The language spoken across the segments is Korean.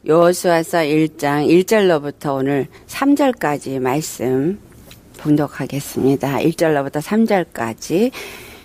여호수아서 1장 1절로부터 오늘 3절까지 말씀 봉독하겠습니다. 1절로부터 3절까지.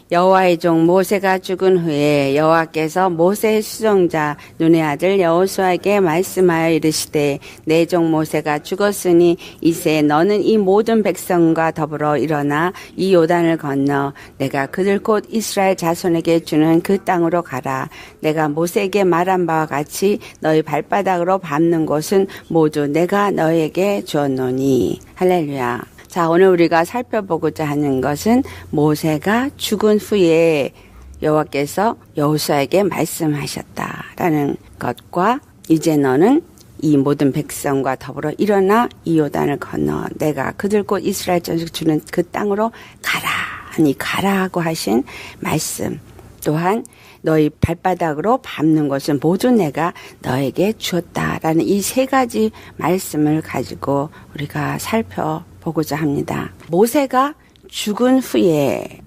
여호와의 종 모세가 죽은 후에 여호와께서 모세의 수종자 눈의 아들 여호수아에게 말씀하여 이르시되 내 종 모세가 죽었으니 이제 너는 이 모든 백성과 더불어 일어나 이 요단을 건너 내가 그들 곧 이스라엘 자손에게 주는 그 땅으로 가라. 내가 모세에게 말한 바와 같이 너희 발바닥으로 밟는 곳은 모두 내가 너에게 주었노니. 할렐루야. 자, 오늘 우리가 살펴보고자 하는 것은 모세가 죽은 후에 여호와께서 여호수아에게 말씀하셨다라는 것과 이제 너는 이 모든 백성과 더불어 일어나 이 요단을 건너 내가 그들 곧 이스라엘 자손에게 주는 그 땅으로 가라 하니 가라고 하신 말씀, 또한 너희 발바닥으로 밟는 것은 모두 내가 너에게 주었다라는 이 세 가지 말씀을 가지고 우리가 살펴보고자 합니다. 모세가 죽은 후에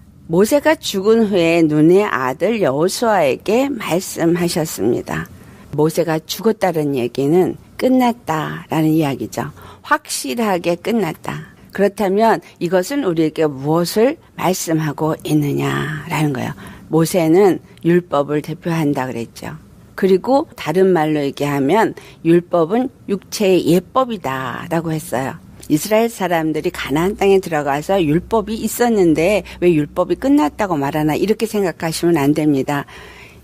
눈의 아들 여호수아에게 말씀하셨습니다. 모세가 죽었다는 얘기는 끝났다라는 이야기죠. 확실하게 끝났다. 그렇다면 이것은 우리에게 무엇을 말씀하고 있느냐라는 거예요. 모세는 율법을 대표한다 그랬죠. 그리고 다른 말로 얘기하면 율법은 육체의 예법이다라고 했어요. 이스라엘 사람들이 가나안 땅에 들어가서 율법이 있었는데 왜 율법이 끝났다고 말하나 이렇게 생각하시면 안 됩니다.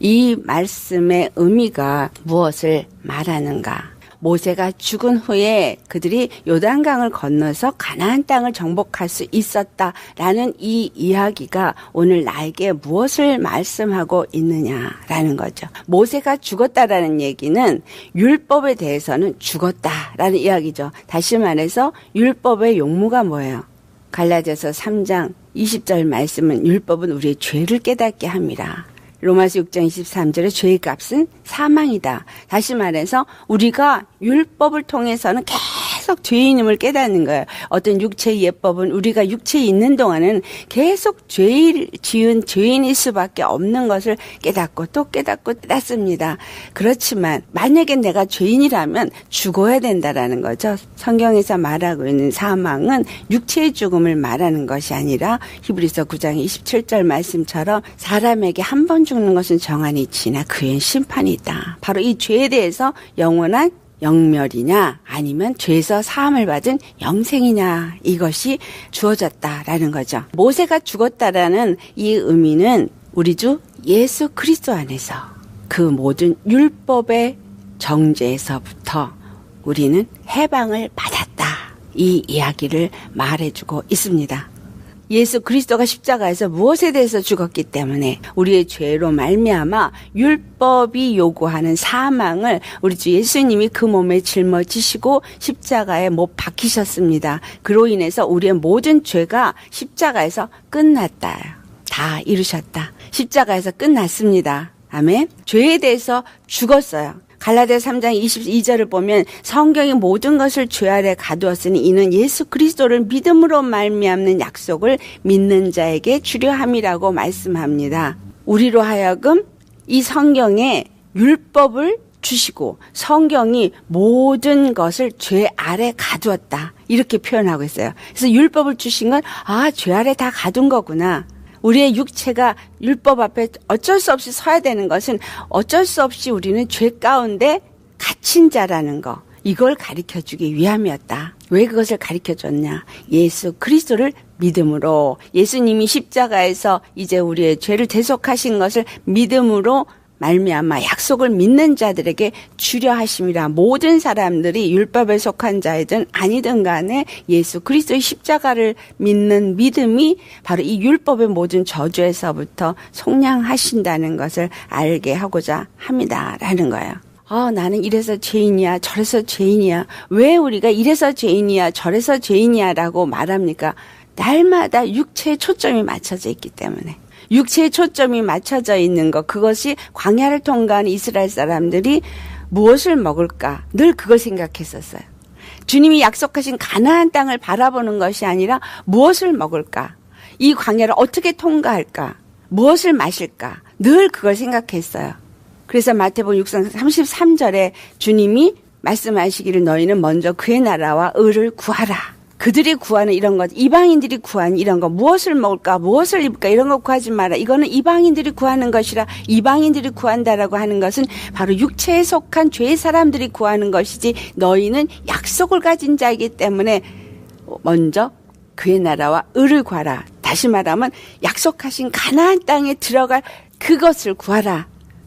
이 말씀의 의미가 무엇을 말하는가? 모세가 죽은 후에 그들이 요단강을 건너서 가나안 땅을 정복할 수 있었다라는 이 이야기가 오늘 나에게 무엇을 말씀하고 있느냐라는 거죠. 모세가 죽었다라는 얘기는 율법에 대해서는 죽었다라는 이야기죠. 다시 말해서 율법의 용무가 뭐예요? 갈라디아서 3장 20절 말씀은 율법은 우리의 죄를 깨닫게 합니다. 로마서 6장 23절에 죄의 값은 사망이다. 다시 말해서 우리가 율법을 통해서는 계속 죄인임을 깨닫는 거예요. 어떤 육체의 예법은 우리가 육체에 있는 동안은 계속 죄를 지은 죄인일 수밖에 없는 것을 깨닫고 또 깨닫고 깨닫습니다. 그렇지만 만약에 내가 죄인이라면 죽어야 된다라는 거죠. 성경에서 말하고 있는 사망은 육체의 죽음을 말하는 것이 아니라 히브리서 9장 27절 말씀처럼 사람에게 한 번 죽는 것은 정한 이치나 그 후엔 심판이 있다. 바로 이 죄에 대해서 영원한 영멸이냐 아니면 죄에서 사함을 받은 영생이냐 이것이 주어졌다라는 거죠. 모세가 죽었다라는 이 의미는 우리 주 예수 그리스도 안에서 그 모든 율법의 정죄에서부터 우리는 해방을 받았다. 이 이야기를 말해주고 있습니다. 예수 그리스도가 십자가에서 무엇에 대해서 죽었기 때문에 우리의 죄로 말미암아 율법이 요구하는 사망을 우리 주 예수님이 그 몸에 짊어지시고 십자가에 못 박히셨습니다. 그로 인해서 우리의 모든 죄가 십자가에서 끝났다. 다 이루셨다. 십자가에서 끝났습니다. 아멘. 죄에 대해서 죽었어요. 갈라디아 3장 22절을 보면 성경이 모든 것을 죄 아래 가두었으니 이는 예수 그리스도를 믿음으로 말미암는 약속을 믿는 자에게 주려 함이라고 말씀합니다. 우리로 하여금 이 성경에 율법을 주시고 성경이 모든 것을 죄 아래 가두었다. 이렇게 표현하고 있어요. 그래서 율법을 주신 건 죄 아래 다 가둔 거구나. 우리의 육체가 율법 앞에 어쩔 수 없이 서야 되는 것은 어쩔 수 없이 우리는 죄 가운데 갇힌 자라는 거. 이걸 가르쳐주기 위함이었다. 왜 그것을 가르쳐줬냐. 예수 그리스도를 믿음으로 예수님이 십자가에서 이제 우리의 죄를 대속하신 것을 믿음으로 말미암아 약속을 믿는 자들에게 주려 하심이라. 모든 사람들이 율법에 속한 자이든 아니든 간에 예수 그리스도의 십자가를 믿는 믿음이 바로 이 율법의 모든 저주에서부터 속량하신다는 것을 알게 하고자 합니다라는 거예요. 나는 이래서 죄인이야 저래서 죄인이야. 왜 우리가 이래서 죄인이야 저래서 죄인이야라고 말합니까? 날마다 육체에 초점이 맞춰져 있기 때문에. 육체의 초점이 맞춰져 있는 것, 그것이 광야를 통과한 이스라엘 사람들이 무엇을 먹을까 늘 그걸 생각했었어요. 주님이 약속하신 가나안 땅을 바라보는 것이 아니라 무엇을 먹을까, 이 광야를 어떻게 통과할까, 무엇을 마실까 늘 그걸 생각했어요. 그래서 마태복음 6장 33절에 주님이 말씀하시기를 너희는 먼저 그의 나라와 의를 구하라. 그들이 구하는 이런 것, 이방인들이 구하는 이런 것, 무엇을 먹을까, 무엇을 입을까 이런 거 구하지 마라. 이거는 이방인들이 구하는 것이라. 이방인들이 구한다라고 하는 것은 바로 육체에 속한 죄의 사람들이 구하는 것이지, 너희는 약속을 가진 자이기 때문에 먼저 그의 나라와 의를 구하라. 다시 말하면 약속하신 가나안 땅에 들어갈 그것을 구하라.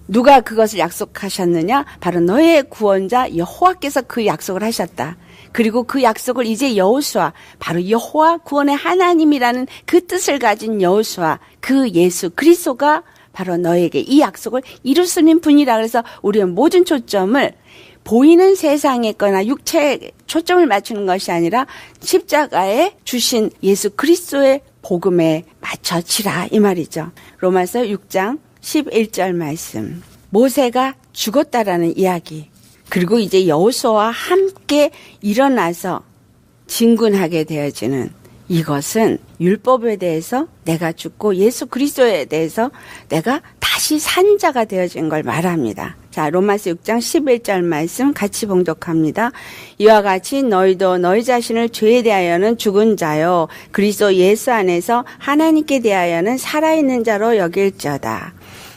누가 그것을 약속하셨느냐? 바로 너의 구원자 여호와께서 그 약속을 하셨다. 그리고 그 약속을 이제 여호수아, 바로 여호와 구원의 하나님이라는 그 뜻을 가진 여호수아, 그 예수 그리스도가 바로 너에게 이 약속을 이루시는 분이라. 그래서 우리의 모든 초점을 보이는 세상에 거나 육체에 초점을 맞추는 것이 아니라 십자가에 주신 예수 그리스도의 복음에 맞춰지라 이 말이죠. 로마서 6장 11절 말씀. 모세가 죽었다라는 이야기. 그리고 이제 여호수아와 함께 일어나서 진군하게 되어지는 이것은 율법에 대해서 내가 죽고 예수 그리스도에 대해서 내가 다시 산 자가 되어진 걸 말합니다. 자, 로마서 6장 11절 말씀 같이 봉독합니다. 이와 같이 너희도 너희 자신을 죄에 대하여는 죽은 자요 그리스도 예수 안에서 하나님께 대하여는 살아있는 자로 여길지어다.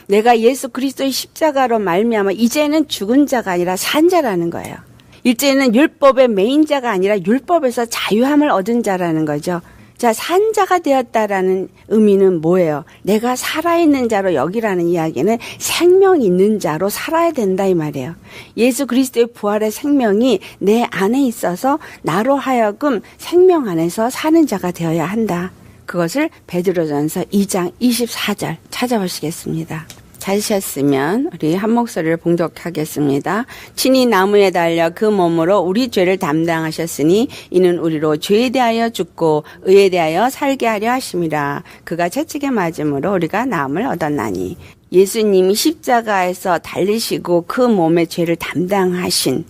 내가 예수 그리스도의 십자가로 말미암아 이제는 죽은 자가 아니라 산 자라는 거예요. 이제는 율법의 메인 자가 아니라 율법에서 자유함을 얻은 자라는 거죠. 자, 산 자가 되었다라는 의미는 뭐예요? 내가 살아있는 자로 여기라는 이야기는 생명 있는 자로 살아야 된다 이 말이에요. 예수 그리스도의 부활의 생명이 내 안에 있어서 나로 하여금 생명 안에서 사는 자가 되어야 한다. 그것을 베드로전서 2장 24절 찾아보시겠습니다. 찾으셨으면 우리 한 목소리를 봉독하겠습니다. 친히 나무에 달려 그 몸으로 우리 죄를 담당하셨으니 이는 우리로 죄에 대하여 죽고 의에 대하여 살게 하려 하심이라. 그가 채찍에 맞음으로 우리가 나음을 얻었나니. 예수님이 십자가에서 달리시고 그 몸의 죄를 담당하신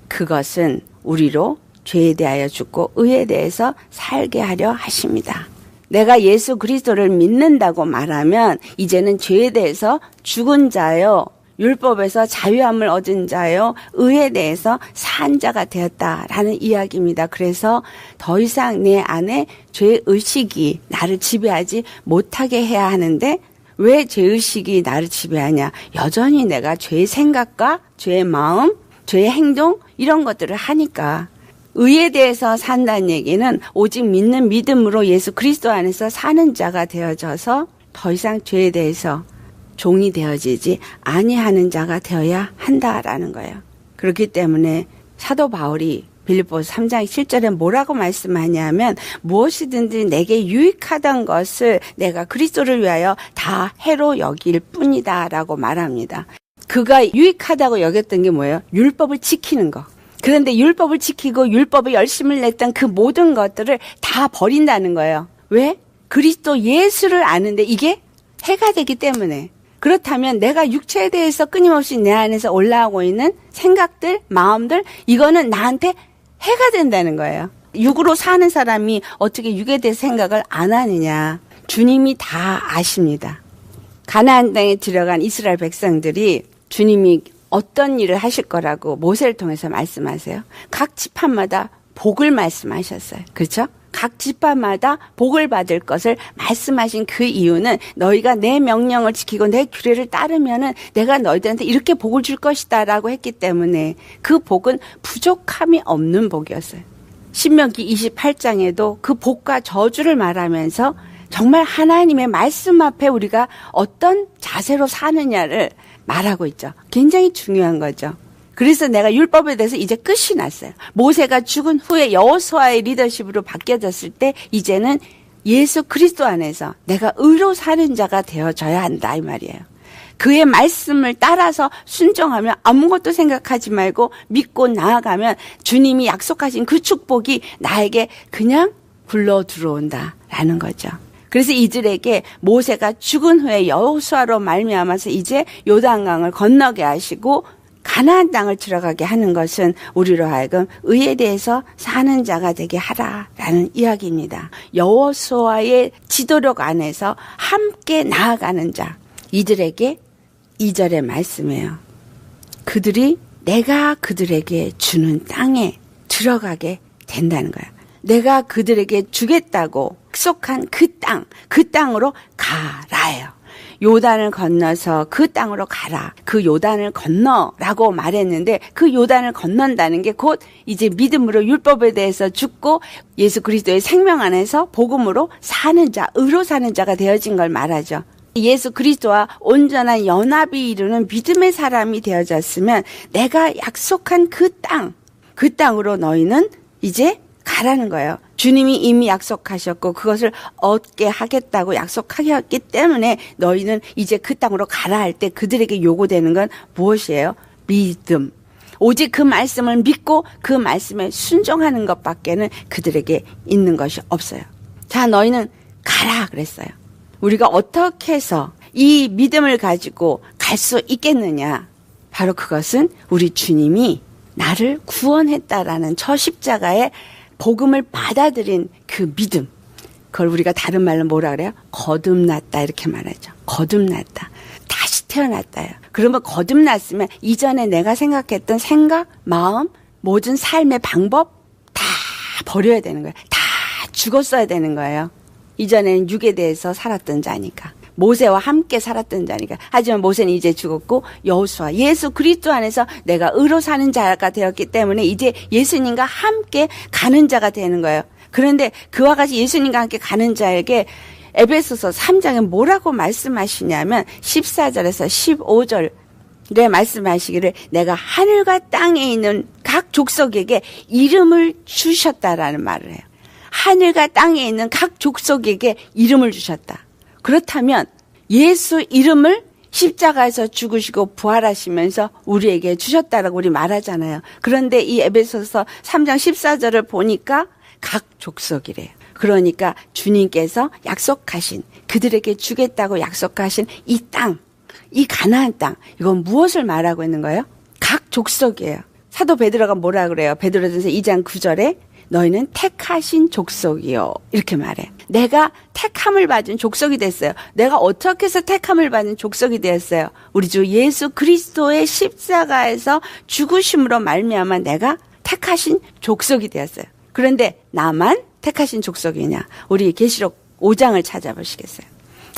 그것은 우리로 죄에 대하여 죽고 의에 대해서 살게 하려 하십니다. 내가 예수 그리스도를 믿는다고 말하면 이제는 죄에 대해서 죽은 자요, 율법에서 자유함을 얻은 자요, 의에 대해서 산 자가 되었다라는 이야기입니다. 그래서 더 이상 내 안에 죄의식이 나를 지배하지 못하게 해야 하는데 왜 죄의식이 나를 지배하냐? 여전히 내가 죄의 생각과 죄의 마음, 죄의 행동 이런 것들을 하니까. 의에 대해서 산다는 얘기는 오직 믿는 믿음으로 예수 그리스도 안에서 사는 자가 되어져서 더 이상 죄에 대해서 종이 되어지지 아니하는 자가 되어야 한다라는 거예요. 그렇기 때문에 사도 바울이 빌립보서 3장 7절에 뭐라고 말씀하냐면 무엇이든지 내게 유익하던 것을 내가 그리스도를 위하여 다 해로 여길 뿐이다 라고 말합니다. 그가 유익하다고 여겼던 게 뭐예요? 율법을 지키는 거. 그런데 율법을 지키고 율법에 열심을 냈던 그 모든 것들을 다 버린다는 거예요. 왜? 그리스도 예수를 아는데 이게 해가 되기 때문에. 그렇다면 내가 육체에 대해서 끊임없이 내 안에서 올라오고 있는 생각들, 마음들 이거는 나한테 해가 된다는 거예요. 육으로 사는 사람이 어떻게 육에 대해서 생각을 안 하느냐. 주님이 다 아십니다. 가나안 땅에 들어간 이스라엘 백성들이 주님이 어떤 일을 하실 거라고 모세를 통해서 말씀하세요. 각 지파마다 복을 말씀하셨어요. 그렇죠? 각 지파마다 복을 받을 것을 말씀하신 그 이유는 너희가 내 명령을 지키고 내 규례를 따르면은 내가 너희들한테 이렇게 복을 줄 것이다 라고 했기 때문에 그 복은 부족함이 없는 복이었어요. 신명기 28장에도 그 복과 저주를 말하면서 정말 하나님의 말씀 앞에 우리가 어떤 자세로 사느냐를 말하고 있죠. 굉장히 중요한 거죠. 그래서 내가 율법에 대해서 이제 끝이 났어요. 모세가 죽은 후에 여호수아의 리더십으로 바뀌어졌을 때 이제는 예수 그리스도 안에서 내가 의로 사는 자가 되어져야 한다 이 말이에요. 그의 말씀을 따라서 순종하면 아무것도 생각하지 말고 믿고 나아가면 주님이 약속하신 그 축복이 나에게 그냥 굴러 들어온다라는 거죠. 그래서 이들에게 모세가 죽은 후에 여호수아로 말미암아서 이제 요단강을 건너게 하시고 가나안 땅을 들어가게 하는 것은 우리로 하여금 의에 대해서 사는 자가 되게 하라라는 이야기입니다. 여호수아의 지도력 안에서 함께 나아가는 자, 이들에게 2절의 말씀이에요. 그들이 내가 그들에게 주는 땅에 들어가게 된다는 거야. 내가 그들에게 주겠다고 약속한 그 땅으로 가라예요. 요단을 건너서 그 땅으로 가라. 그 요단을 건너라고 말했는데 그 요단을 건넌다는 게 곧 이제 믿음으로 율법에 대해서 죽고 예수 그리스도의 생명 안에서 복음으로 사는 자, 의로 사는 자가 되어진 걸 말하죠. 예수 그리스도와 온전한 연합이 이루는 믿음의 사람이 되어졌으면 내가 약속한 그 땅으로 너희는 이제 가라는 거예요. 주님이 이미 약속하셨고 그것을 얻게 하겠다고 약속하셨기 때문에 너희는 이제 그 땅으로 가라 할 때 그들에게 요구되는 건 무엇이에요? 믿음. 오직 그 말씀을 믿고 그 말씀에 순종하는 것밖에는 그들에게 있는 것이 없어요. 자, 너희는 가라 그랬어요. 우리가 어떻게 해서 이 믿음을 가지고 갈 수 있겠느냐? 바로 그것은 우리 주님이 나를 구원했다라는 저 십자가의 복음을 받아들인 그 믿음. 그걸 우리가 다른 말로 뭐라 그래요? 거듭났다 이렇게 말하죠. 거듭났다. 다시 태어났다요. 그러면 거듭났으면 이전에 내가 생각했던 생각, 마음, 모든 삶의 방법 다 버려야 되는 거예요. 다 죽었어야 되는 거예요. 이전에는 육에 대해서 살았던 자니까. 모세와 함께 살았던 자니까. 하지만 모세는 이제 죽었고 여호수아 예수 그리스도 안에서 내가 의로 사는 자가 되었기 때문에 이제 예수님과 함께 가는 자가 되는 거예요. 그런데 그와 같이 예수님과 함께 가는 자에게 에베소서 3장에 뭐라고 말씀하시냐면 14절에서 15절에 말씀하시기를 내가 하늘과 땅에 있는 각 족속에게 이름을 주셨다라는 말을 해요. 하늘과 땅에 있는 각 족속에게 이름을 주셨다. 그렇다면 예수 이름을 십자가에서 죽으시고 부활하시면서 우리에게 주셨다라고 우리 말하잖아요. 그런데 이 에베소서 3장 14절을 보니까 각 족속이래요. 그러니까 주님께서 약속하신 그들에게 주겠다고 약속하신 이 땅, 이 가나안 땅, 이건 무엇을 말하고 있는 거예요? 각 족속이에요. 사도 베드로가 뭐라 그래요? 베드로전서 2장 9절에 너희는 택하신 족속이요. 이렇게 말해. 내가 택함을 받은 족속이 됐어요. 내가 어떻게 해서 택함을 받은 족속이 되었어요? 우리 주 예수 그리스도의 십자가에서 죽으심으로 말미암아 내가 택하신 족속이 되었어요. 그런데 나만 택하신 족속이냐? 우리 계시록 5장을 찾아보시겠어요?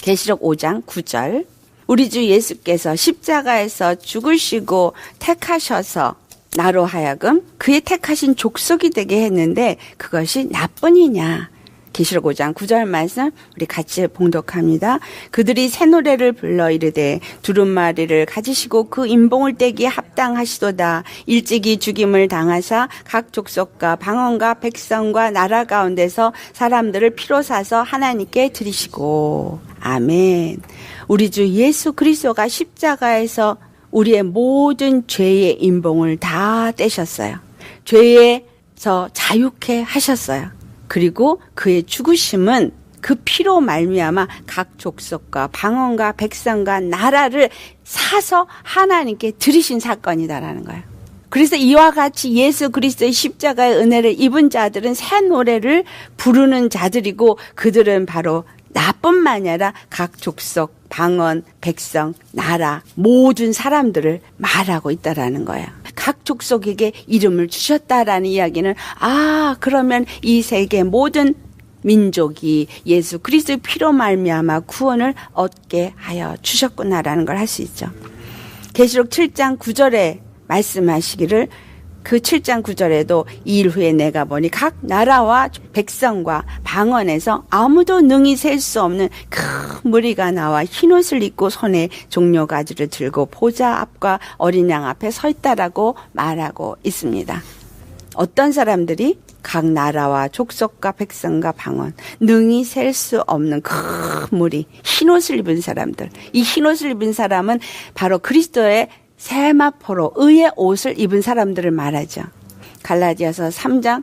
계시록 5장 9절. 우리 주 예수께서 십자가에서 죽으시고 택하셔서 나로 하여금 그의 택하신 족속이 되게 했는데 그것이 나뿐이냐. 계시록 5장 9절 말씀 우리 같이 봉독합니다. 그들이 새 노래를 불러 이르되 두루마리를 가지시고 그 인봉을 떼기에 합당하시도다. 일찍이 죽임을 당하사 각 족속과 방언과 백성과 나라 가운데서 사람들을 피로 사서 하나님께 드리시고. 아멘. 우리 주 예수 그리스도가 십자가에서 우리의 모든 죄의 인봉을 다 떼셨어요. 죄에서 자유케 하셨어요. 그리고 그의 죽으심은 그 피로 말미암아 각 족속과 방언과 백성과 나라를 사서 하나님께 드리신 사건이다라는 거예요. 그래서 이와 같이 예수 그리스도의 십자가의 은혜를 입은 자들은 새 노래를 부르는 자들이고 그들은 바로 나뿐만 아니라 각 족속, 방언, 백성, 나라 모든 사람들을 말하고 있다라는 거예요. 각 족속에게 이름을 주셨다라는 이야기는 그러면 이 세계 모든 민족이 예수 그리스도의 피로 말미암아 구원을 얻게 하여 주셨구나라는 걸 할 수 있죠. 계시록 7장 9절에 말씀하시기를 그 7장 9절에도 이 일 후에 내가 보니 각 나라와 백성과 방언에서 아무도 능히 셀 수 없는 큰 무리가 나와 흰옷을 입고 손에 종려가지를 들고 보좌 앞과 어린 양 앞에 서 있다라고 말하고 있습니다. 어떤 사람들이? 각 나라와 족속과 백성과 방언, 능히 셀 수 없는 큰 무리, 흰옷을 입은 사람들. 이 흰옷을 입은 사람은 바로 그리스도의 세마포로 의의 옷을 입은 사람들을 말하죠. 갈라디아서 3장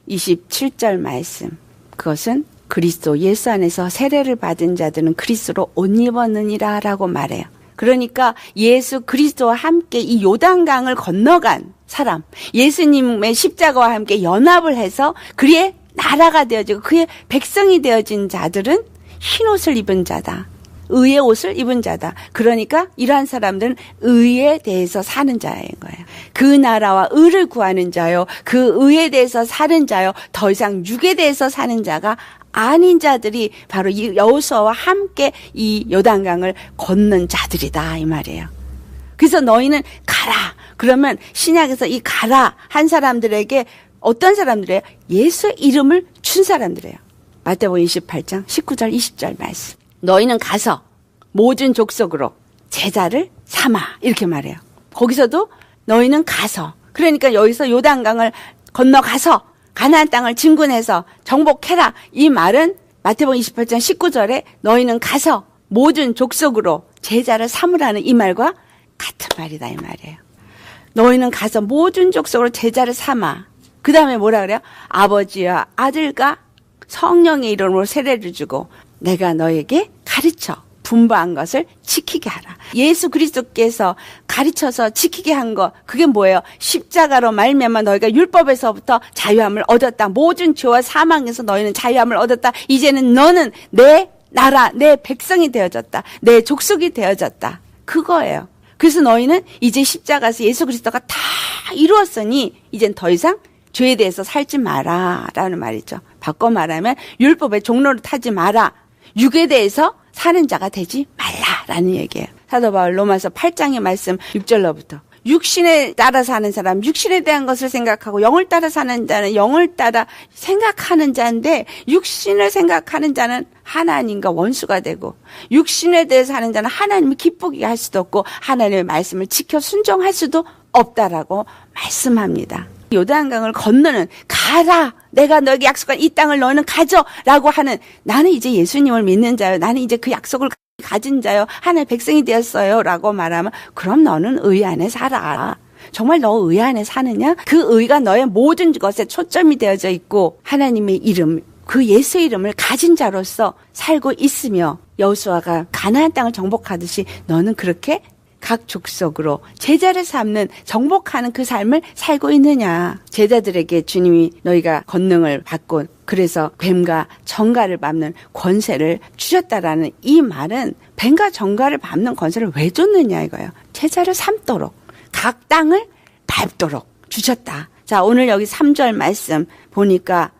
27절 말씀. 그것은 그리스도 예수 안에서 세례를 받은 자들은 그리스도로 옷 입었느니라 라고 말해요. 그러니까 예수 그리스도와 함께 이 요단강을 건너간 사람, 예수님의 십자가와 함께 연합을 해서 그의 나라가 되어지고 그의 백성이 되어진 자들은 흰옷을 입은 자다 의의 옷을 입은 자다. 그러니까 이러한 사람들은 의에 대해서 사는 자인 거예요. 그 나라와 의를 구하는 자요. 그 의에 대해서 사는 자요. 더 이상 육에 대해서 사는 자가 아닌 자들이 바로 이 여호수아와 함께 이 요단강을 걷는 자들이다 이 말이에요. 그래서 너희는 가라. 그러면 신약에서 이 가라 한 사람들에게 어떤 사람들이에요? 예수의 이름을 준 사람들이에요. 마태복음 28장 19절 20절 말씀. 너희는 가서 모든 족속으로 제자를 삼아 이렇게 말해요. 거기서도 너희는 가서 그러니까 여기서 요단강을 건너가서 가나안 땅을 진군해서 정복해라. 이 말은 마태복음 28장 19절에 너희는 가서 모든 족속으로 제자를 삼으라는 이 말과 같은 말이다 이 말이에요. 너희는 가서 모든 족속으로 제자를 삼아. 그 다음에 뭐라 그래요? 아버지와 아들과 성령의 이름으로 세례를 주고 내가 너에게 가르쳐 분부한 것을 지키게 하라. 예수 그리스도께서 가르쳐서 지키게 한 거 그게 뭐예요? 십자가로 말미암아 너희가 율법에서부터 자유함을 얻었다. 모든 죄와 사망에서 너희는 자유함을 얻었다. 이제는 너는 내 나라, 내 백성이 되어졌다. 내 족속이 되어졌다. 그거예요. 그래서 너희는 이제 십자가에서 예수 그리스도가 다 이루었으니 이젠 더 이상 죄에 대해서 살지 마라 라는 말이죠. 바꿔 말하면 율법의 종로를 타지 마라. 육에 대해서 사는 자가 되지 말라라는 얘기예요. 사도 바울 로마서 8장의 말씀 6절로부터 육신에 따라 사는 사람 육신에 대한 것을 생각하고 영을 따라 사는 자는 영을 따라 생각하는 자인데 육신을 생각하는 자는 하나님과 원수가 되고 육신에 대해서 하는 자는 하나님을 기쁘게 할 수도 없고 하나님의 말씀을 지켜 순종할 수도 없다라고 말씀합니다. 요단강을 건너는 가라 내가 너에게 약속한 이 땅을 너는 가져라고 하는 나는 이제 예수님을 믿는 자요. 나는 이제 그 약속을 가진 자요. 하나님의 백성이 되었어요 라고 말하면 그럼 너는 의 안에 살아. 정말 너 의 안에 사느냐? 그 의가 너의 모든 것에 초점이 되어져 있고 하나님의 이름 그 예수의 이름을 가진 자로서 살고 있으며 여호수아가 가나안 땅을 정복하듯이 너는 그렇게 각 족속으로 제자를 삼는 정복하는 그 삶을 살고 있느냐. 제자들에게 주님이 너희가 권능을 받고 그래서 뱀과 정갈을 밟는 권세를 주셨다라는 이 말은 뱀과 정갈을 밟는 권세를 왜 줬느냐 이거예요. 제자를 삼도록 각 땅을 밟도록 주셨다. 자 오늘 여기 3절 말씀 보니까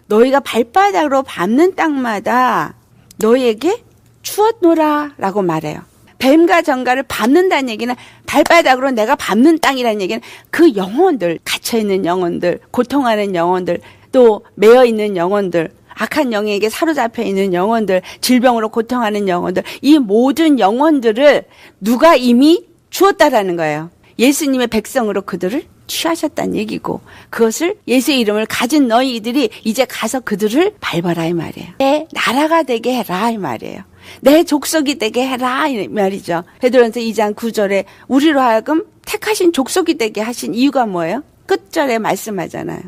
너희가 발바닥으로 밟는 땅마다 너희에게 주었노라 라고 말해요. 뱀과 정갈을 밟는다는 얘기는 발바닥으로 내가 밟는 땅이라는 얘기는 그 영혼들 갇혀있는 영혼들 고통하는 영혼들 또 매여있는 영혼들 악한 영에게 사로잡혀 있는 영혼들 질병으로 고통하는 영혼들 이 모든 영혼들을 누가 이미 주었다라는 거예요. 예수님의 백성으로 그들을 취하셨다는 얘기고 그것을 예수의 이름을 가진 너희들이 이제 가서 그들을 밟아라 이 말이에요. 내 나라가 되게 해라 이 말이에요. 내 족속이 되게 해라 이 말이죠. 베드로전서 2장 9절에 우리로 하여금 택하신 족속이 되게 하신 이유가 뭐예요? 끝절에 말씀하잖아요.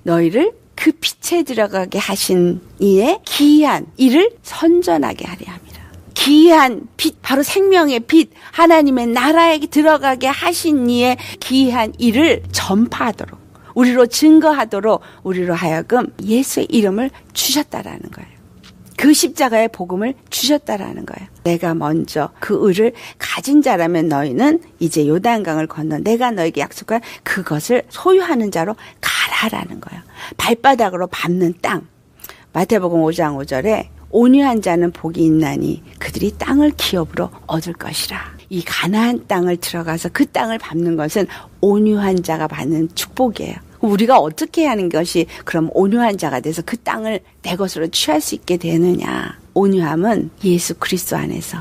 너희를 그 빛에 들어가게 하신 이의 기이한 이를 선전하게 하려 함이라. 기이한 빛 바로 생명의 빛 하나님의 나라에 들어가게 하신 이의 기이한 일을 전파하도록 우리로 증거하도록 우리로 하여금 예수의 이름을 주셨다라는 거예요. 그 십자가의 복음을 주셨다라는 거예요. 내가 먼저 그 의를 가진 자라면 너희는 이제 요단강을 건너 내가 너에게 약속한 그것을 소유하는 자로 가라라는 거예요. 발바닥으로 밟는 땅. 마태복음 5장 5절에 온유한 자는 복이 있나니 그들이 땅을 기업으로 얻을 것이라. 이 가나안 땅을 들어가서 그 땅을 밟는 것은 온유한 자가 받는 축복이에요. 우리가 어떻게 하는 것이 그럼 온유한 자가 돼서 그 땅을 내 것으로 취할 수 있게 되느냐. 온유함은 예수 그리스도 안에서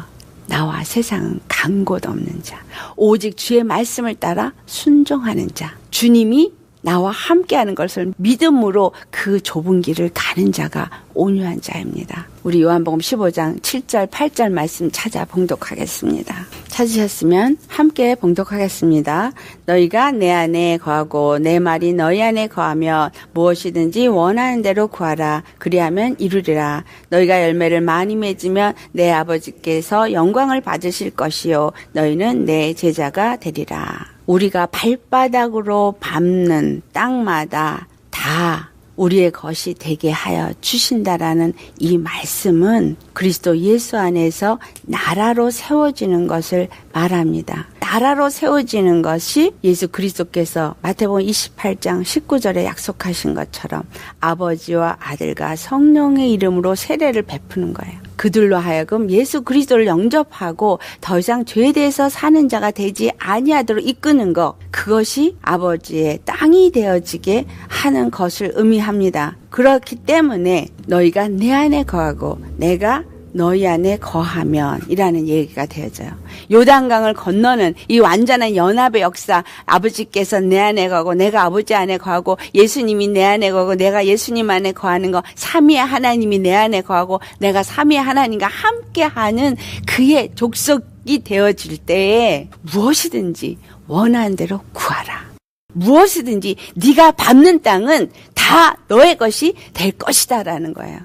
나와 세상은 간 곳 없는 자. 오직 주의 말씀을 따라 순종하는 자. 주님이 나와 함께하는 것을 믿음으로 그 좁은 길을 가는 자가 온유한 자입니다. 우리 요한복음 15장 7절 8절 말씀 찾아 봉독하겠습니다. 찾으셨으면 함께 봉독하겠습니다. 너희가 내 안에 거하고 내 말이 너희 안에 거하며 무엇이든지 원하는 대로 구하라. 그리하면 이루리라. 너희가 열매를 많이 맺으면 내 아버지께서 영광을 받으실 것이요 너희는 내 제자가 되리라. 우리가 발바닥으로 밟는 땅마다 다 우리의 것이 되게 하여 주신다라는 이 말씀은 그리스도 예수 안에서 나라로 세워지는 것을 말합니다. 나라로 세워지는 것이 예수 그리스도께서 마태복음 28장 19절에 약속하신 것처럼 아버지와 아들과 성령의 이름으로 세례를 베푸는 거예요. 그들로 하여금 예수 그리스도를 영접하고 더 이상 죄에 대해서 사는 자가 되지 아니하도록 이끄는 것, 그것이 아버지의 땅이 되어지게 하는 것을 의미합니다. 그렇기 때문에 너희가 내 안에 거하고 내가 너희 안에 거하면 이라는 얘기가 되어져요. 요단강을 건너는 이 완전한 연합의 역사, 아버지께서 내 안에 거하고 내가 아버지 안에 거하고 예수님이 내 안에 거하고 내가 예수님 안에 거하는 거, 삼위의 하나님이 내 안에 거하고 내가 삼위의 하나님과 함께하는 그의 족속이 되어질 때에 무엇이든지 원하는 대로 구하라. 무엇이든지 네가 밟는 땅은 다 너의 것이 될 것이다라는 거예요.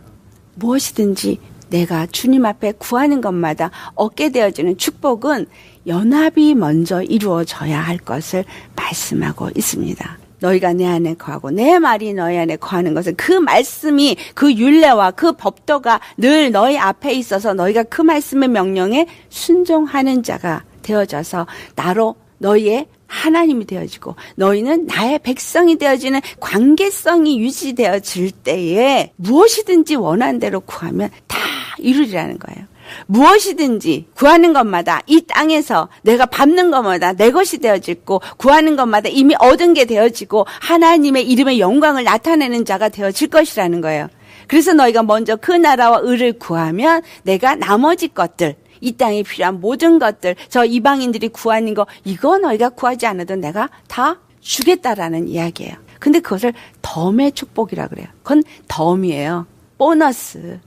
무엇이든지 내가 주님 앞에 구하는 것마다 얻게 되어지는 축복은 연합이 먼저 이루어져야 할 것을 말씀하고 있습니다. 너희가 내 안에 거하고 내 말이 너희 안에 거하는 것은 그 말씀이 그 율례와 그 법도가 늘 너희 앞에 있어서 너희가 그 말씀의 명령에 순종하는 자가 되어져서 나로 너희의 하나님이 되어지고 너희는 나의 백성이 되어지는 관계성이 유지되어질 때에 무엇이든지 원하는 대로 구하면 다 이루리라는 거예요. 무엇이든지 구하는 것마다 이 땅에서 내가 밟는 것마다 내 것이 되어지고 구하는 것마다 이미 얻은 게 되어지고 하나님의 이름의 영광을 나타내는 자가 되어질 것이라는 거예요. 그래서 너희가 먼저 그 나라와 의를 구하면 내가 나머지 것들, 이 땅에 필요한 모든 것들, 저 이방인들이 구하는 거, 이거 너희가 구하지 않아도 내가 다 주겠다라는 이야기예요. 근데 그것을 덤의 축복이라 그래요. 그건 덤이에요. 보너스.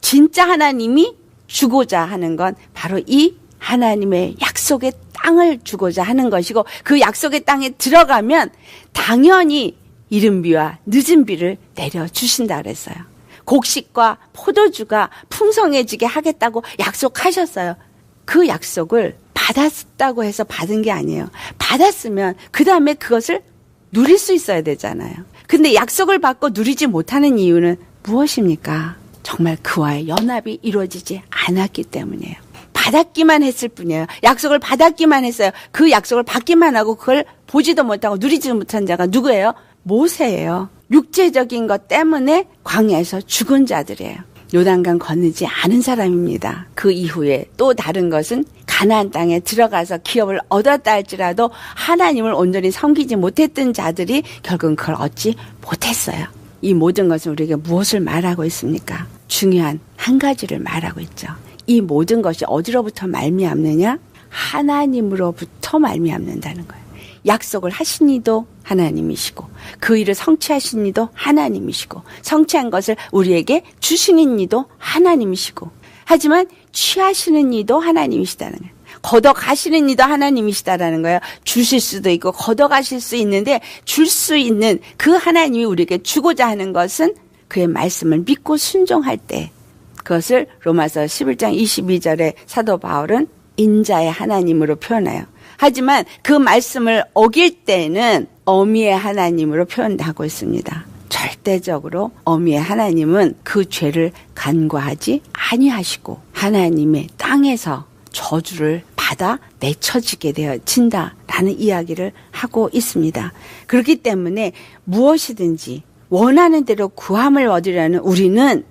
진짜 하나님이 주고자 하는 건 바로 이 하나님의 약속의 땅을 주고자 하는 것이고, 그 약속의 땅에 들어가면 당연히 이른 비와 늦은 비를 내려주신다 그랬어요. 곡식과 포도주가 풍성해지게 하겠다고 약속하셨어요. 그 약속을 받았다고 해서 받은 게 아니에요. 받았으면 그 다음에 그것을 누릴 수 있어야 되잖아요. 근데 약속을 받고 누리지 못하는 이유는 무엇입니까? 정말 그와의 연합이 이루어지지 않았기 때문이에요. 받았기만 했을 뿐이에요. 약속을 받았기만 했어요. 그 약속을 받기만 하고 그걸 보지도 못하고 누리지 못한 자가 누구예요? 모세예요. 육체적인 것 때문에 광야에서 죽은 자들이에요. 요단강 건너지 않은 사람입니다. 그 이후에 또 다른 것은 가나안 땅에 들어가서 기업을 얻었다 할지라도 하나님을 온전히 섬기지 못했던 자들이 결국은 그걸 얻지 못했어요. 이 모든 것은 우리에게 무엇을 말하고 있습니까? 중요한 한 가지를 말하고 있죠. 이 모든 것이 어디로부터 말미암느냐? 하나님으로부터 말미암는다는 거예요. 약속을 하신 이도 하나님이시고 그 일을 성취하신 이도 하나님이시고 성취한 것을 우리에게 주시는 이도 하나님이시고, 하지만 취하시는 이도 하나님이시다는 거예요. 걷어가시는 이도 하나님이시다라는 거예요. 주실 수도 있고 걷어가실 수 있는데 줄 수 있는 그 하나님이 우리에게 주고자 하는 것은 그의 말씀을 믿고 순종할 때, 그것을 로마서 11장 22절에 사도 바울은 인자의 하나님으로 표현해요. 하지만 그 말씀을 어길 때는 어미의 하나님으로 표현하고 있습니다. 절대적으로 어미의 하나님은 그 죄를 간과하지 아니하시고 하나님의 땅에서 저주를 받아 내쳐지게 되어진다라는 이야기를 하고 있습니다. 그렇기 때문에 무엇이든지 원하는 대로 구함을 얻으려는 우리는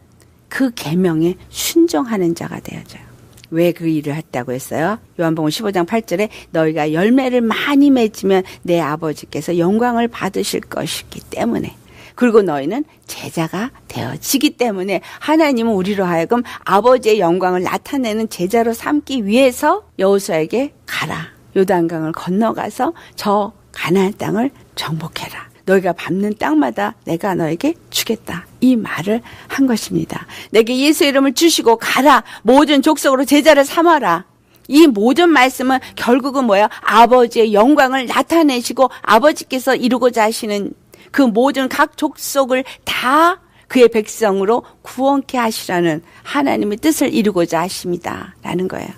그 계명에 순종하는 자가 되어져요. 왜 그 일을 했다고 했어요? 요한복음 15장 8절에 너희가 열매를 많이 맺으면 내 아버지께서 영광을 받으실 것이기 때문에, 그리고 너희는 제자가 되어지기 때문에 하나님은 우리로 하여금 아버지의 영광을 나타내는 제자로 삼기 위해서 여호수아에게 가라. 요단강을 건너가서 저 가나안 땅을 정복해라. 너희가 밟는 땅마다 내가 너에게 주겠다. 이 말을 한 것입니다. 내게 예수 이름을 주시고 가라. 모든 족속으로 제자를 삼아라. 이 모든 말씀은 결국은 뭐야? 아버지의 영광을 나타내시고 아버지께서 이루고자 하시는 그 모든 각 족속을 다 그의 백성으로 구원케 하시라는 하나님의 뜻을 이루고자 하십니다. 라는 거예요.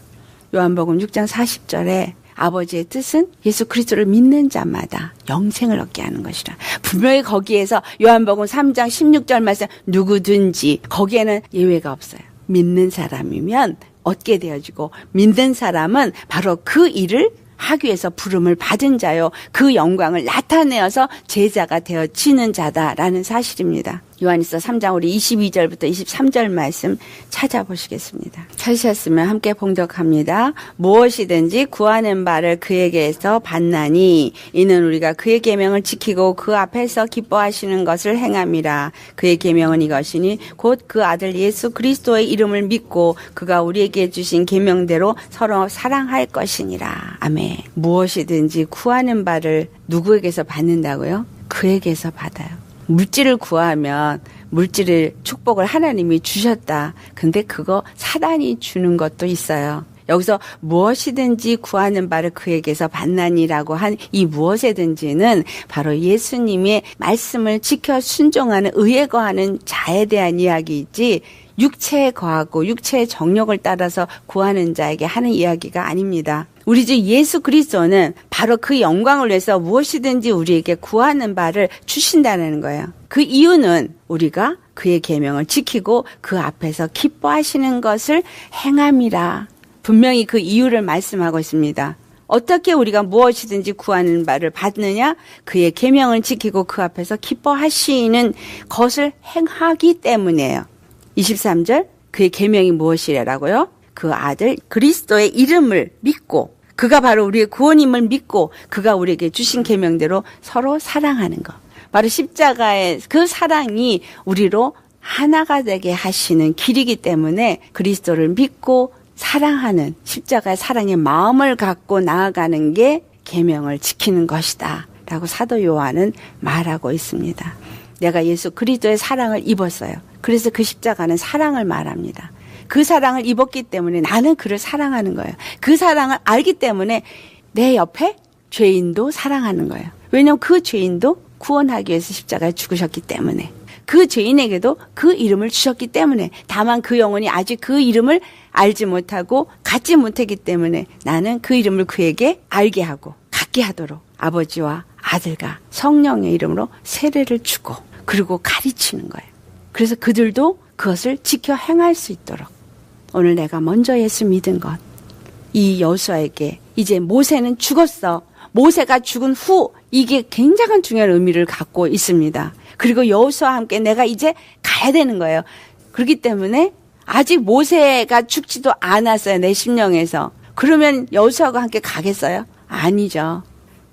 요한복음 6장 40절에 아버지의 뜻은 예수 그리스도를 믿는 자마다 영생을 얻게 하는 것이라. 분명히 거기에서 요한복음 3장 16절 말씀 누구든지 거기에는 예외가 없어요. 믿는 사람이면 얻게 되어지고 믿는 사람은 바로 그 일을 하기 위해서 부름을 받은 자요. 그 영광을 나타내어서 제자가 되어지는 자다라는 사실입니다. 요한일서 3장 우리 22절부터 23절 말씀 찾아보시겠습니다. 찾으셨으면 함께 봉독합니다. 무엇이든지 구하는 바를 그에게서 받나니 이는 우리가 그의 계명을 지키고 그 앞에서 기뻐하시는 것을 행함이라. 그의 계명은 이것이니 곧 그 아들 예수 그리스도의 이름을 믿고 그가 우리에게 주신 계명대로 서로 사랑할 것이니라. 아멘. 무엇이든지 구하는 바를 누구에게서 받는다고요? 그에게서 받아요. 물질을 구하면 물질을 축복을 하나님이 주셨다. 근데 그거 사단이 주는 것도 있어요. 여기서 무엇이든지 구하는 바를 그에게서 받나니라고 한 이 무엇이든지는 바로 예수님의 말씀을 지켜 순종하는 의에 거하는 자에 대한 이야기이지 육체에 거하고 육체의 정욕을 따라서 구하는 자에게 하는 이야기가 아닙니다. 우리 주 예수 그리스도는 바로 그 영광을 위해서 무엇이든지 우리에게 구하는 바를 주신다는 거예요. 그 이유는 우리가 그의 계명을 지키고 그 앞에서 기뻐하시는 것을 행함이라. 분명히 그 이유를 말씀하고 있습니다. 어떻게 우리가 무엇이든지 구하는 바를 받느냐? 그의 계명을 지키고 그 앞에서 기뻐하시는 것을 행하기 때문이에요. 23절 그의 계명이 무엇이라고요? 그 아들 그리스도의 이름을 믿고 그가 바로 우리의 구원임을 믿고 그가 우리에게 주신 계명대로 서로 사랑하는 것. 바로 십자가의 그 사랑이 우리로 하나가 되게 하시는 길이기 때문에 그리스도를 믿고 사랑하는 십자가의 사랑의 마음을 갖고 나아가는 게 계명을 지키는 것이다 라고 사도 요한은 말하고 있습니다. 내가 예수 그리스도의 사랑을 입었어요. 그래서 그 십자가는 사랑을 말합니다. 그 사랑을 입었기 때문에 나는 그를 사랑하는 거예요. 그 사랑을 알기 때문에 내 옆에 죄인도 사랑하는 거예요. 왜냐하면 그 죄인도 구원하기 위해서 십자가에 죽으셨기 때문에 그 죄인에게도 그 이름을 주셨기 때문에 다만 그 영혼이 아직 그 이름을 알지 못하고 갖지 못했기 때문에 나는 그 이름을 그에게 알게 하고 갖게 하도록 아버지와 아들과 성령의 이름으로 세례를 주고 그리고 가르치는 거예요. 그래서 그들도 그것을 지켜 행할 수 있도록 오늘 내가 먼저 예수 믿은 것 이 여호수아에게 이제 모세는 죽었어. 모세가 죽은 후 이게 굉장한 중요한 의미를 갖고 있습니다. 그리고 여호수아와 함께 내가 이제 가야 되는 거예요. 그렇기 때문에 아직 모세가 죽지도 않았어요. 내 심령에서. 그러면 여호수아와 함께 가겠어요? 아니죠.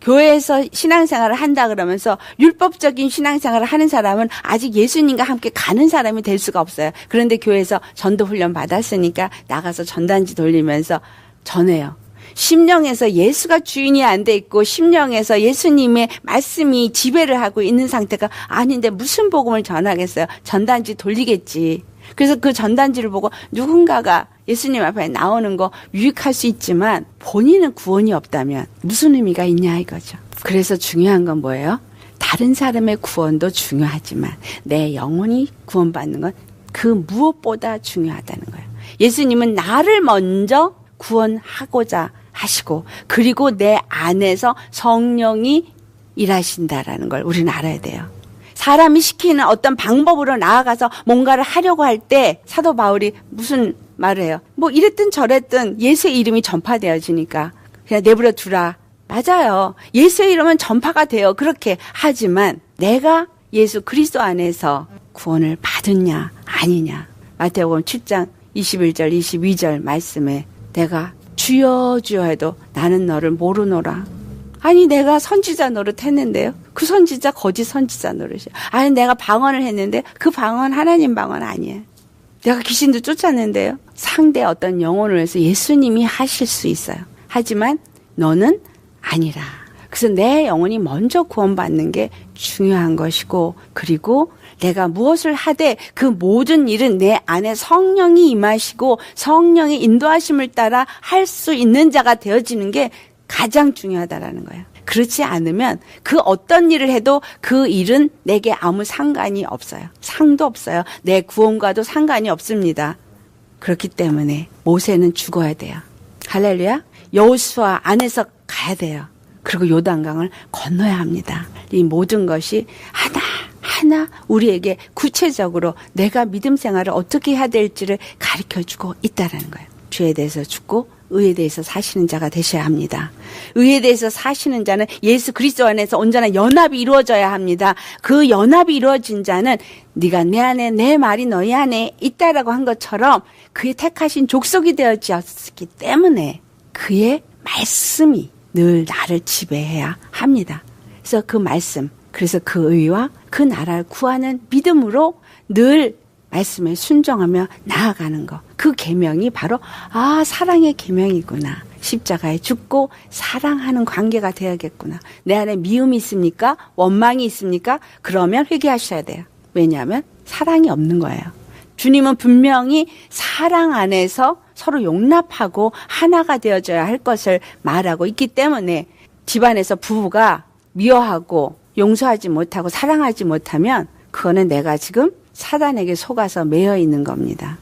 교회에서 신앙생활을 한다 그러면서 율법적인 신앙생활을 하는 사람은 아직 예수님과 함께 가는 사람이 될 수가 없어요. 그런데 교회에서 전도훈련 받았으니까 나가서 전단지 돌리면서 전해요. 심령에서 예수가 주인이 안 돼 있고 심령에서 예수님의 말씀이 지배를 하고 있는 상태가 아닌데 무슨 복음을 전하겠어요? 전단지 돌리겠지. 그래서 그 전단지를 보고 누군가가 예수님 앞에 나오는 거 유익할 수 있지만 본인은 구원이 없다면 무슨 의미가 있냐 이거죠. 그래서 중요한 건 뭐예요? 다른 사람의 구원도 중요하지만 내 영혼이 구원받는 건 그 무엇보다 중요하다는 거예요. 예수님은 나를 먼저 구원하고자 하시고 그리고 내 안에서 성령이 일하신다라는 걸 우리는 알아야 돼요. 사람이 시키는 어떤 방법으로 나아가서 뭔가를 하려고 할 때 사도 바울이 무슨 말을 해요? 뭐 이랬든 저랬든 예수의 이름이 전파되어지니까 그냥 내버려 두라. 맞아요. 예수의 이름은 전파가 돼요. 그렇게 하지만 내가 예수 그리스도 안에서 구원을 받았냐 아니냐. 마태복음 7장 21절 22절 말씀에 내가 주여 주여 해도 나는 너를 모르노라. 아니 내가 선지자 노릇했는데요. 그 선지자 거짓 선지자 노릇이야. 아니 내가 방언을 했는데 그 방언 하나님 방언 아니에요. 내가 귀신도 쫓았는데요. 상대 어떤 영혼을 위해서 예수님이 하실 수 있어요. 하지만 너는 아니라. 그래서 내 영혼이 먼저 구원받는 게 중요한 것이고 그리고 내가 무엇을 하되 그 모든 일은 내 안에 성령이 임하시고 성령의 인도하심을 따라 할 수 있는 자가 되어지는 게 가장 중요하다라는 거예요. 그렇지 않으면 그 어떤 일을 해도 그 일은 내게 아무 상관이 없어요. 상도 없어요. 내 구원과도 상관이 없습니다. 그렇기 때문에 모세는 죽어야 돼요. 할렐루야. 여호수아 안에서 가야 돼요. 그리고 요단강을 건너야 합니다. 이 모든 것이 하나 우리에게 구체적으로 내가 믿음 생활을 어떻게 해야 될지를 가르쳐주고 있다라는 거예요. 죄에 대해서 죽고 의에 대해서 사시는 자가 되셔야 합니다. 의에 대해서 사시는 자는 예수 그리스도 안에서 온전한 연합이 이루어져야 합니다. 그 연합이 이루어진 자는 네가 내 안에 내 말이 너희 안에 있다라고 한 것처럼 그의 택하신 족속이 되어졌기 때문에 그의 말씀이 늘 나를 지배해야 합니다. 그래서 그 말씀, 그래서 그 의와 그 나라를 구하는 믿음으로 늘 말씀에 순종하며 나아가는 것. 그 계명이 바로 사랑의 계명이구나. 십자가에 죽고 사랑하는 관계가 되어야겠구나. 내 안에 미움이 있습니까? 원망이 있습니까? 그러면 회개하셔야 돼요. 왜냐하면 사랑이 없는 거예요. 주님은 분명히 사랑 안에서 서로 용납하고 하나가 되어져야 할 것을 말하고 있기 때문에 집안에서 부부가 미워하고 용서하지 못하고 사랑하지 못하면 그거는 내가 지금 사단에게 속아서 매여 있는 겁니다.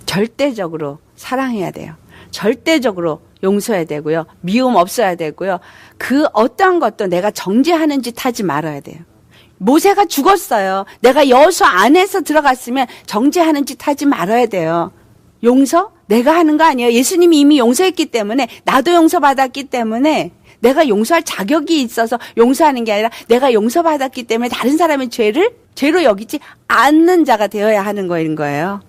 절대적으로 사랑해야 돼요. 절대적으로 용서해야 되고요. 미움 없어야 되고요. 그 어떤 것도 내가 정죄하는 짓 하지 말아야 돼요. 모세가 죽었어요. 내가 여호수아 안에서 들어갔으면 정죄하는 짓 하지 말아야 돼요. 용서? 내가 하는 거 아니에요. 예수님이 이미 용서했기 때문에 나도 용서받았기 때문에 내가 용서할 자격이 있어서 용서하는 게 아니라 내가 용서받았기 때문에 다른 사람의 죄를 죄로 여기지 않는 자가 되어야 하는 거예요.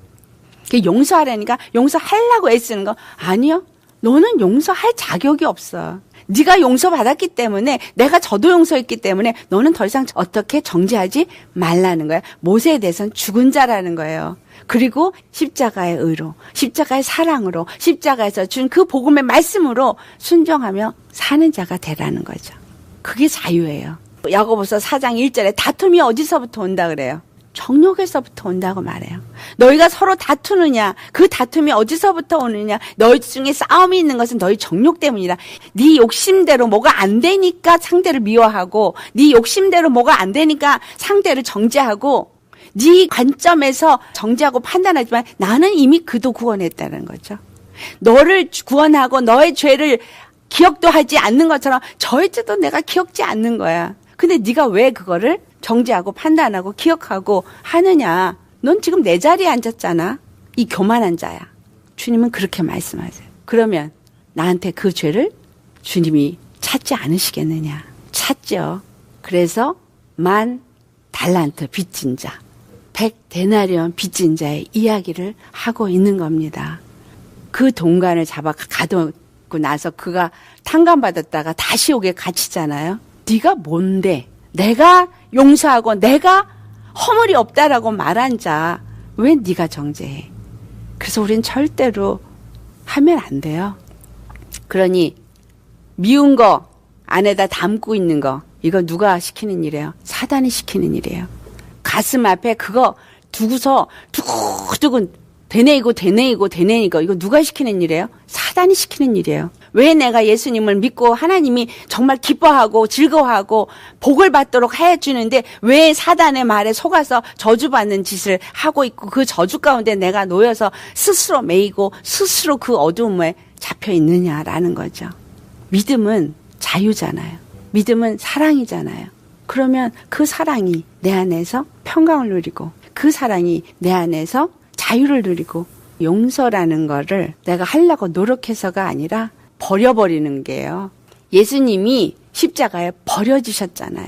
용서하려니까 용서하려고 애쓰는 거 아니요. 너는 용서할 자격이 없어. 네가 용서받았기 때문에 내가 저도 용서했기 때문에 너는 더 이상 어떻게 정죄하지 말라는 거야. 모세에 대해서는 죽은 자라는 거예요. 그리고 십자가의 의로, 십자가의 사랑으로, 십자가에서 준 그 복음의 말씀으로 순종하며 사는 자가 되라는 거죠. 그게 자유예요. 야고보서 4장 1절에 다툼이 어디서부터 온다 그래요? 정욕에서부터 온다고 말해요. 너희가 서로 다투느냐? 그 다툼이 어디서부터 오느냐? 너희 중에 싸움이 있는 것은 너희 정욕 때문이라. 네 욕심대로 뭐가 안 되니까 상대를 미워하고 네 욕심대로 뭐가 안 되니까 상대를 정죄하고 네 관점에서 정죄하고 판단하지만 나는 이미 그도 구원했다는 거죠. 너를 구원하고 너의 죄를 기억도 하지 않는 것처럼 저의 죄도 내가 기억지 않는 거야. 근데 네가 왜 그거를 정죄하고 판단하고 기억하고 하느냐. 넌 지금 내 자리에 앉았잖아. 이 교만한 자야. 주님은 그렇게 말씀하세요. 그러면 나한테 그 죄를 주님이 찾지 않으시겠느냐. 찾죠. 그래서 10,000달란트 빚진 자, 100데나리온 빚진 자의 이야기를 하고 있는 겁니다. 그 동간을 잡아 가두고 나서 그가 탕감받았다가 다시 오게 갇히잖아요. 네가 뭔데? 내가 용서하고 내가 허물이 없다라고 말한 자 왜 네가 정죄해? 그래서 우린 절대로 하면 안 돼요. 그러니 미운 거 안에다 담고 있는 거 이거 누가 시키는 일이에요? 사단이 시키는 일이에요. 가슴 앞에 그거 두고서 두고두고 되뇌이고 이거 누가 시키는 일이에요? 사단이 시키는 일이에요. 왜 내가 예수님을 믿고 하나님이 정말 기뻐하고 즐거워하고 복을 받도록 해주는데 왜 사단의 말에 속아서 저주받는 짓을 하고 있고 그 저주 가운데 내가 놓여서 스스로 매이고 스스로 그 어두움에 잡혀 있느냐라는 거죠. 믿음은 자유잖아요. 믿음은 사랑이잖아요. 그러면 그 사랑이 내 안에서 평강을 누리고 그 사랑이 내 안에서 자유를 누리고 용서라는 거를 내가 하려고 노력해서가 아니라 버려버리는 게요. 예수님이 십자가에 버려지셨잖아요.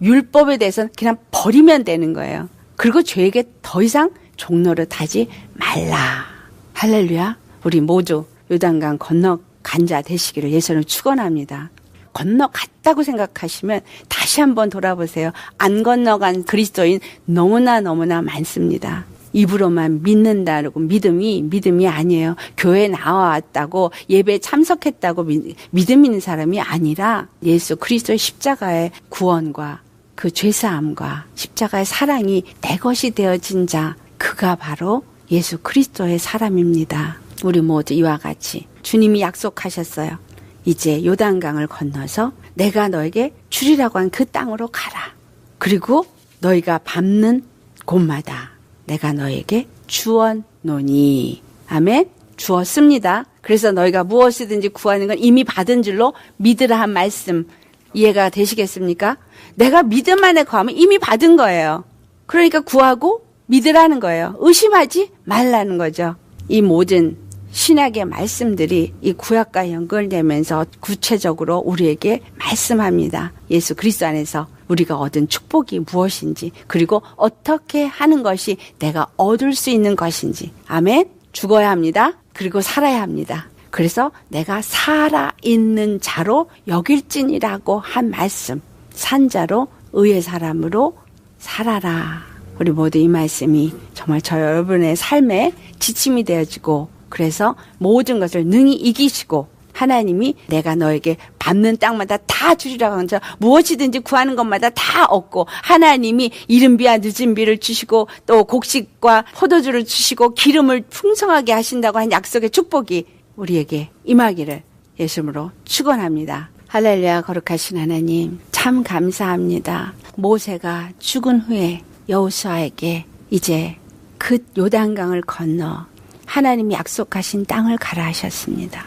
율법에 대해서는 그냥 버리면 되는 거예요. 그리고 죄에게 더 이상 종노릇하지 말라. 할렐루야. 우리 모두 요단강 건너간 자 되시기를 예수님 축원합니다. 건너갔다고 생각하시면 다시 한번 돌아보세요. 안 건너간 그리스도인 너무나 많습니다. 입으로만 믿는다고 믿음이 아니에요. 교회 나와왔다고 예배에 참석했다고 믿음 있는 사람이 아니라 예수 그리스도의 십자가의 구원과 그 죄사함과 십자가의 사랑이 내 것이 되어진 자 그가 바로 예수 그리스도의 사람입니다. 우리 모두 이와 같이 주님이 약속하셨어요. 이제 요단강을 건너서 내가 너에게 주리라고 한 그 땅으로 가라. 그리고 너희가 밟는 곳마다 내가 너에게 주었노니. 아멘. 주었습니다. 그래서 너희가 무엇이든지 구하는 건 이미 받은 줄로 믿으라 한 말씀 이해가 되시겠습니까? 내가 믿음 안에 거하면 이미 받은 거예요. 그러니까 구하고 믿으라는 거예요. 의심하지 말라는 거죠. 이 모든 신약의 말씀들이 이 구약과 연결되면서 구체적으로 우리에게 말씀합니다. 예수 그리스도 안에서 우리가 얻은 축복이 무엇인지, 그리고 어떻게 하는 것이 내가 얻을 수 있는 것인지. 아멘. 죽어야 합니다. 그리고 살아야 합니다. 그래서 내가 살아있는 자로 여길지니라고 한 말씀. 산자로 의의 사람으로 살아라. 우리 모두 이 말씀이 정말 저 여러분의 삶에 지침이 되어지고, 그래서 모든 것을 능히 이기시고, 하나님이 내가 너에게 밟는 땅마다 다 주리라고 하면서 무엇이든지 구하는 것마다 다 얻고, 하나님이 이른 비와 늦은 비를 주시고 또 곡식과 포도주를 주시고 기름을 풍성하게 하신다고 한 약속의 축복이 우리에게 임하기를 예수님으로 축원합니다. 할렐루야. 거룩하신 하나님 참 감사합니다. 모세가 죽은 후에 여호수아에게 이제 그 요단강을 건너 하나님이 약속하신 땅을 가라 하셨습니다.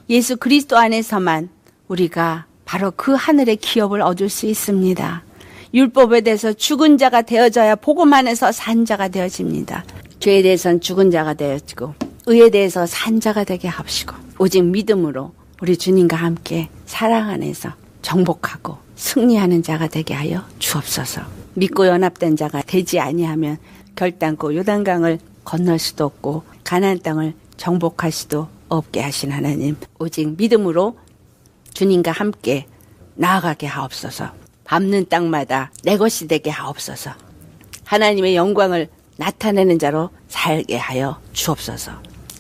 예수 그리스도 안에서만 우리가 바로 그 하늘의 기업을 얻을 수 있습니다. 율법에 대해서 죽은 자가 되어져야 복음 안에서 산 자가 되어집니다. 죄에 대해서는 죽은 자가 되어지고 의에 대해서 산 자가 되게 하시고, 오직 믿음으로 우리 주님과 함께 사랑 안에서 정복하고 승리하는 자가 되게 하여 주옵소서. 믿고 연합된 자가 되지 아니하면 결단코 요단강을 건널 수도 없고 가나안 땅을 정복할 수도 없게 하신 하나님, 오직 믿음으로 주님과 함께 나아가게 하옵소서. 밟는 땅마다 내 것이 되게 하옵소서. 하나님의 영광을 나타내는 자로 살게 하여 주옵소서.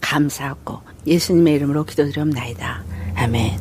감사하고 예수님의 이름으로 기도드리옵나이다. 아멘.